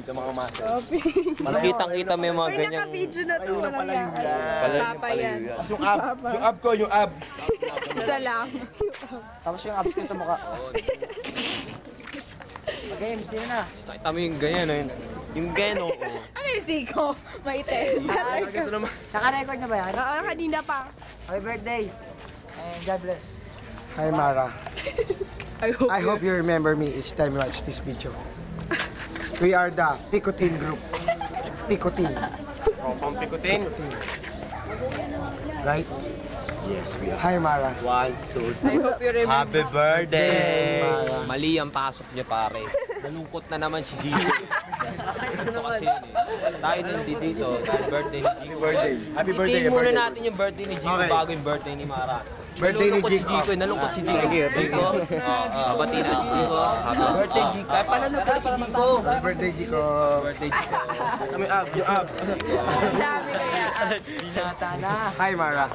Sa mga muscles. Kitang-kita mo yung mga Pero ganyang... naka-video na to, walang yan. Papa yan. Tapos yung ab ko, yung ab. Isa lang. Tapos yung abs ko sa mukha. Okay, sino na? Kita mo yung ganyan, no? Yung ganyan, oo. Ano yung siko? Maitim. Naka-record na ba yan? Oo, kanina pa. Happy birthday. And God bless. Hi Mara, I I hope you remember me each time you watch this video. We are the Picotin group. Picotin, Pang pikutin. right? Yes, we are. Hi Mara. 1, 2, I hope you remember. Happy birthday! Mara. Mali ang pasok niya, pare. Nalungkot na naman si Gio. Ito kasi yun eh. Tayo nandito dito, dahil birthday ni Gio. Happy birthday. Itiin muna natin yung birthday ni Gio bago yung birthday ni Mara. Birthday ni Nalungkot si Jico. Jico, nalungkot si Jico. Jico, bati na si Jico. Happy birthday, Jico. Kaya pala na si Jico. Happy birthday Jico. Birthday, Jico. Kami ab, yung ab. Dami kaya. Binata na. Hi Mara,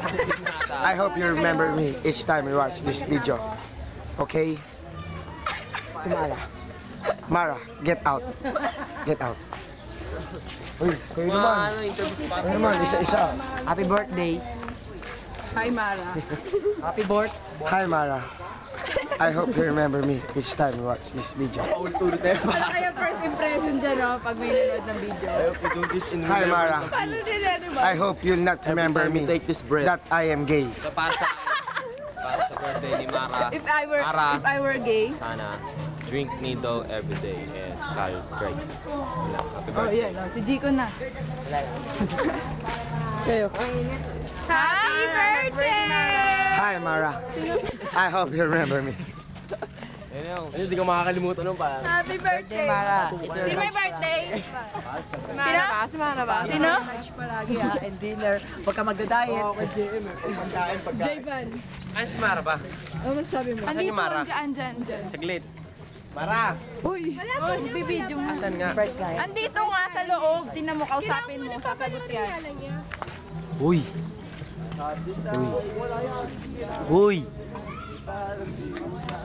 I hope you remember me each time you watch this video. Okay? Si Mara. Mara, get out. Get out. Uy, kayo naman. Kayo naman, isa-isa. Happy birthday. Hi, Mara. Happy birth. Hi Mara, I hope you remember me each time you watch this video. Ulit-ulit na yun. Ano kaya first impression dyan, no? Pag may nanood ng video? We do this in Hi Mara, Paano nila, di ba? I hope you'll not remember me take this breath. that I am gay. Ito para sa birthday ni Mara. If Mara, I were gay, sana drink Nido every day and Kyle Drake. Happy oh birthday. yan, si Jico na. Kayo. Happy birthday! Hi Mara, I hope you remember me. Ano, hindi ka makakalimutan nun pa. Happy birthday! Mara. Sino may birthday? Sino? Si Mara ba? Sino? Lunch palagi ha, and dinner. Pagka magda-diet. Jayvan. Ano si Mara ba? Ano masasabi mo? Andito, yung Mara? dyan. Saglit. Mara! Uy, bibidyo mo. Asan nga? Surprise guy. Andito nga sa loob. Tingnan mo, kausapin mo. Sasagot yan. Uy! Uy!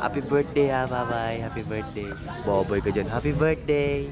Happy birthday ha, bye-bye. Happy birthday. Boboy ka dyan. Happy birthday!